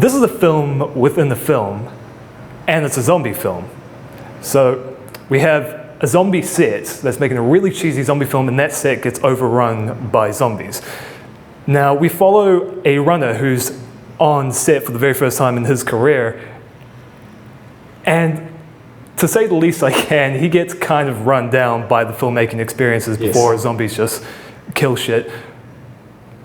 this is a film within the film, and it's a zombie film. So we have a zombie set that's making a really cheesy zombie film, and that set gets overrun by zombies. Now, we follow a runner who's on set for the very first time in his career, and to say the least I can, he gets kind of run down by the filmmaking experiences before zombies just kill shit.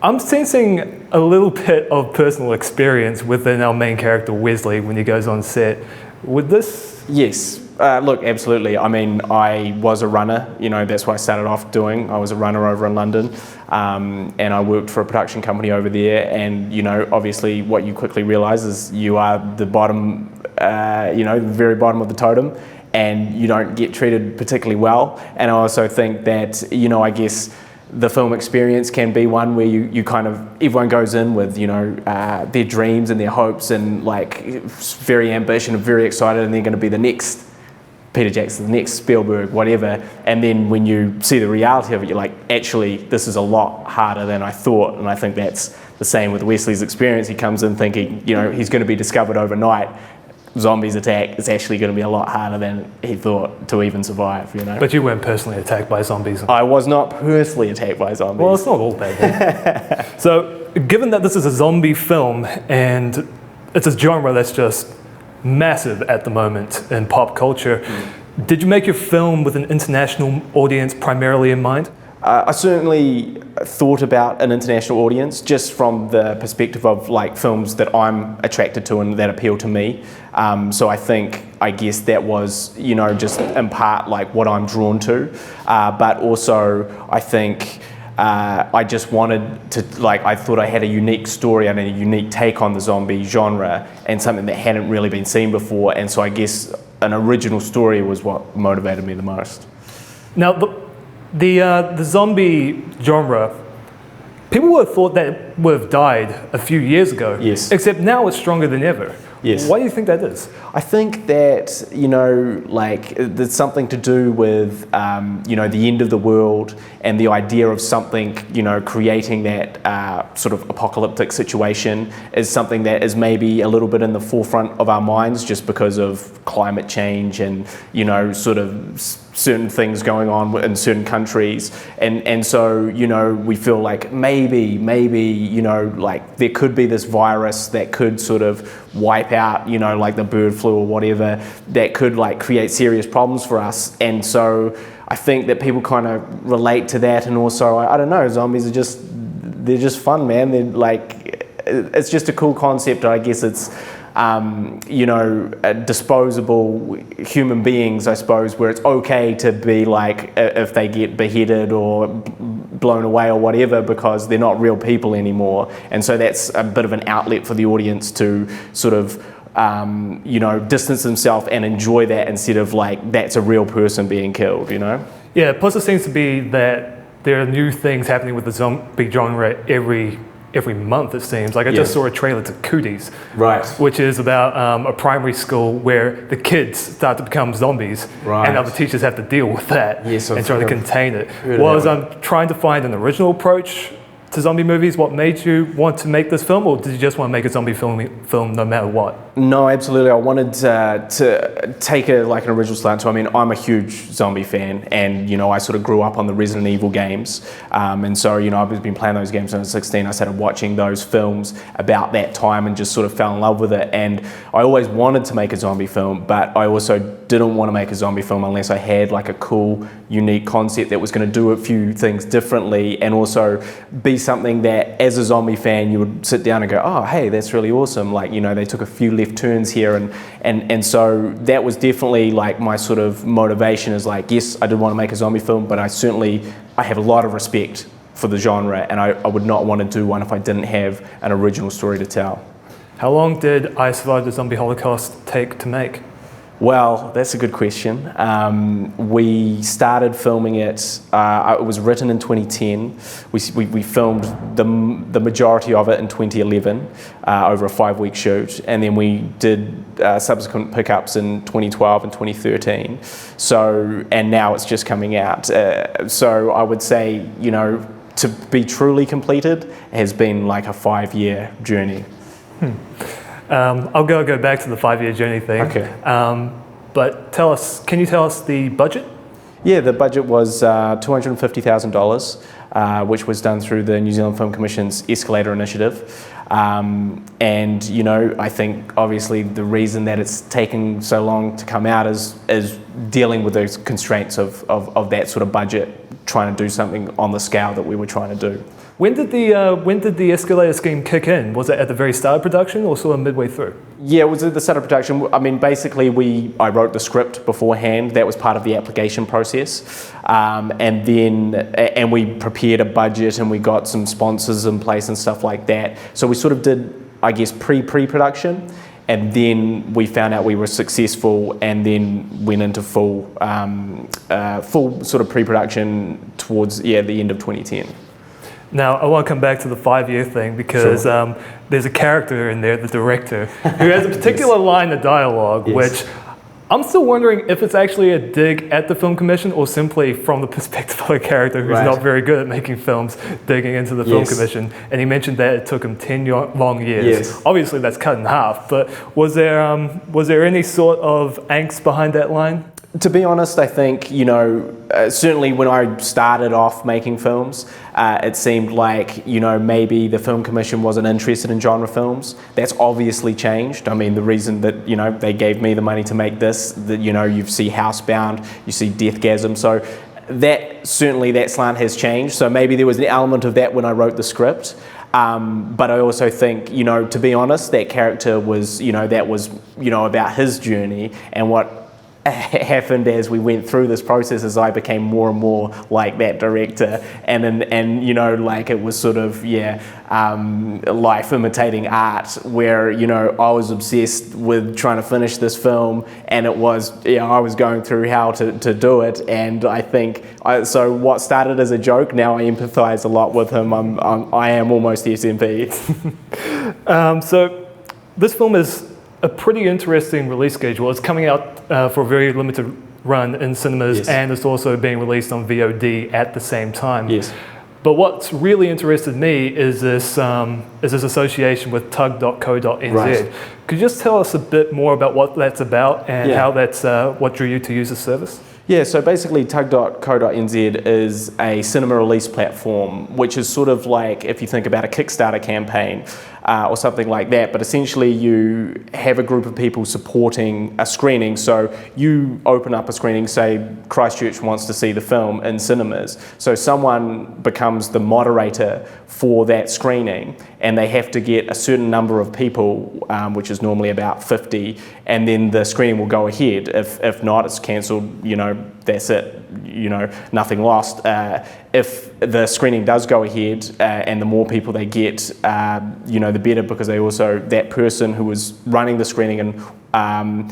I'm sensing a little bit of personal experience within our main character, Wesley, when he goes on set. Would this? Yes. Look, absolutely. I mean, I was a runner, that's what I started off doing. I was a runner over in London, and I worked for a production company over there, and, obviously what you quickly realize is you are the bottom, the very bottom of the totem, and you don't get treated particularly well. And I also think that, I guess, the film experience can be one where you kind of, everyone goes in with, their dreams and their hopes and very ambitious and very excited, and they're going to be the next Peter Jackson, the next Spielberg, whatever. And then when you see the reality of it, you're like, actually, this is a lot harder than I thought. And I think that's the same with Wesley's experience. He comes in thinking, he's going to be discovered overnight. Zombies attack, it's actually going to be a lot harder than he thought to even survive, But you weren't personally attacked by zombies. I was not personally attacked by zombies. Well, it's not all bad. So, given that this is a zombie film, and it's a genre that's just massive at the moment in pop culture, did you make your film with an international audience primarily in mind? I certainly thought about an international audience just from the perspective of films that I'm attracted to and that appeal to me. So I guess that was, just in part what I'm drawn to. But also I think I just wanted to, I thought I had a unique story and a unique take on the zombie genre and something that hadn't really been seen before. And so I guess an original story was what motivated me the most. Now, the zombie genre, people would have thought that would have died a few years ago. Yes. Except now it's stronger than ever. Yes. Why do you think that is? I think that, there's something to do with, the end of the world and the idea of something, creating that sort of apocalyptic situation is something that is maybe a little bit in the forefront of our minds just because of climate change and, sort of certain things going on in certain countries. And so, we feel like maybe, there could be this virus that could sort of wipe out, the bird flu or whatever, that could create serious problems for us. And so I think that people kind of relate to that. And also, I don't know, zombies are they're just fun, man. They're it's just a cool concept. I guess it's, disposable human beings, I suppose, where it's okay to be if they get beheaded or blown away or whatever, because they're not real people anymore. And so that's a bit of an outlet for the audience to sort of, distance themselves and enjoy that instead of that's a real person being killed, Yeah, plus it seems to be that there are new things happening with the zombie genre every month, it seems. I just saw a trailer to Cooties, right, which is about a primary school where the kids start to become zombies, right, and other teachers have to deal with that and try to contain it. Was trying to find an original approach to zombie movies what made you want to make this film, or did you just want to make a zombie film no matter what? No, absolutely. I wanted to take an original slant. So, I mean, I'm a huge zombie fan, and, I sort of grew up on the Resident Evil games. And so, I've been playing those games when I was 16. I started watching those films about that time and just sort of fell in love with it. And I always wanted to make a zombie film, but I also didn't want to make a zombie film unless I had a cool, unique concept that was going to do a few things differently, and also be something that, as a zombie fan, you would sit down and go, oh, hey, that's really awesome. They took a few left turns here, and so that was definitely my sort of motivation is yes, I did want to make a zombie film, but I have a lot of respect for the genre, and I would not want to do one if I didn't have an original story to tell. How long did I Survived the Zombie Holocaust take to make? Well, that's a good question. We started filming it, it was written in 2010. We filmed the majority of it in 2011 over a 5-week shoot, and then we did subsequent pickups in 2012 and 2013. So, and now it's just coming out. So I would say, to be truly completed has been a 5-year journey. I'll go back to the 5-year journey thing. Okay. But can you tell us the budget? Yeah, the budget was $250,000, which was done through the New Zealand Film Commission's Escalator Initiative. And I think obviously the reason that it's taken so long to come out is dealing with those constraints of that sort of budget, trying to do something on the scale that we were trying to do. When did the escalator scheme kick in? Was it at the very start of production or sort of midway through? Yeah, it was at the start of production. I mean, basically, I wrote the script beforehand. That was part of the application process, and we prepared a budget and we got some sponsors in place and stuff like that. So we sort of did, I guess, pre-production, and then we found out we were successful, and then went into full sort of pre-production towards the end of 2010. Now, I want to come back to the 5-year thing because Sure. There's a character in there, the director, who has a particular line of dialogue, Yes. which I'm still wondering if it's actually a dig at the Film Commission or simply from the perspective of a character who's Right. not very good at making films, digging into the Film Yes. Commission. And he mentioned that it took him 10 long years. Yes. Obviously, that's cut in half, but was there any sort of angst behind that line? To be honest, I think, certainly when I started off making films, it seemed like, maybe the Film Commission wasn't interested in genre films. That's obviously changed. I mean, the reason that, they gave me the money to make this, that, you see Housebound, you see Deathgasm, so that slant has changed. So maybe there was an element of that when I wrote the script. But I also think, to be honest, that character was, that was, about his journey, and what happened as we went through this process is I became more and more like that director, and it was sort of life imitating art, where I was obsessed with trying to finish this film, and it was I was going through how to do it, and I think so what started as a joke, now I empathize a lot with him. I am almost SMP. So this film is a pretty interesting release schedule. It's coming out for a very limited run in cinemas, Yes. and it's also being released on VOD at the same time. Yes. But what's really interested me is this association with Tugco.nz. Right. Could you just tell us a bit more about what that's about and Yeah. how that's what drew you to use the service? Yeah, so basically Tug.co.nz is a cinema release platform, which is sort of like, if you think about a Kickstarter campaign or something like that, but essentially you have a group of people supporting a screening. So you open up a screening, say Christchurch wants to see the film in cinemas. So someone becomes the moderator for that screening, and they have to get a certain number of people, which is normally about 50, and then the screening will go ahead. If not, it's cancelled, that's it, nothing lost. If the screening does go ahead and the more people they get, the better, because that person who was running the screening and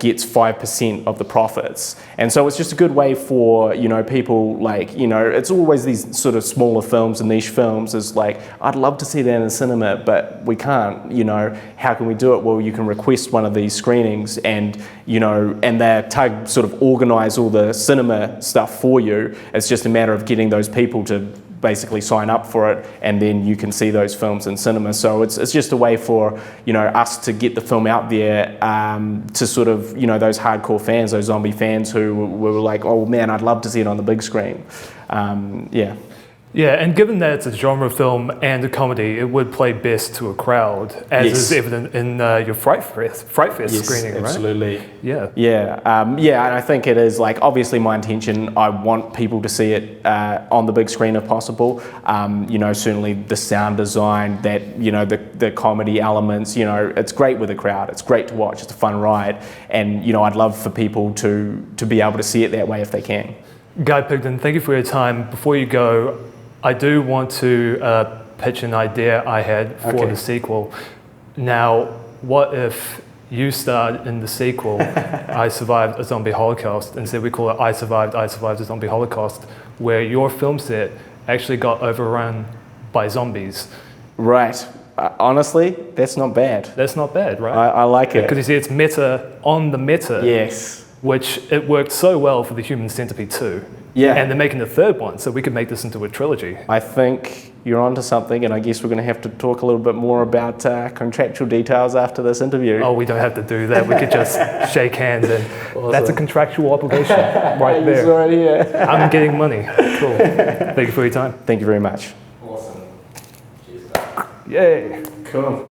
gets 5% of the profits. And so it's just a good way for, people it's always these sort of smaller films and niche films is like, I'd love to see that in the cinema, but we can't, how can we do it? Well, you can request one of these screenings, and, and the Tug sort of organise all the cinema stuff for you. It's just a matter of getting those people to basically sign up for it, and then you can see those films in cinema. So it's just a way for us to get the film out there to sort of those hardcore fans, those zombie fans who were like, oh man, I'd love to see it on the big screen. Yeah, and given that it's a genre film and a comedy, it would play best to a crowd, as Yes. is evident in your FrightFest Yes, screening, right? absolutely. Yeah. Yeah, and I think it is obviously my intention. I want people to see it on the big screen if possible. Certainly the sound design, that the comedy elements. It's great with a crowd. It's great to watch. It's a fun ride, and I'd love for people to be able to see it that way if they can. Guy Pigden, thank you for your time. Before you go, I do want to pitch an idea I had for Okay. the sequel. Now, what if you starred in the sequel, I Survived a Zombie Holocaust, instead we call it I Survived a Zombie Holocaust, where your film set actually got overrun by zombies. Right. Honestly, that's not bad. That's not bad, right? I like it. Because you see, it's meta on the meta, Yes. which it worked so well for the Human Centipede 2. Yeah. And they're making the third one, so we could make this into a trilogy. I think you're onto something, and I guess we're going to have to talk a little bit more about contractual details after this interview. Oh, we don't have to do that. We could just shake hands, and that's a contractual obligation right there. Right here. I'm getting money. Cool. Thank you for your time. Thank you very much. Awesome. Cheers. Yay. Cool.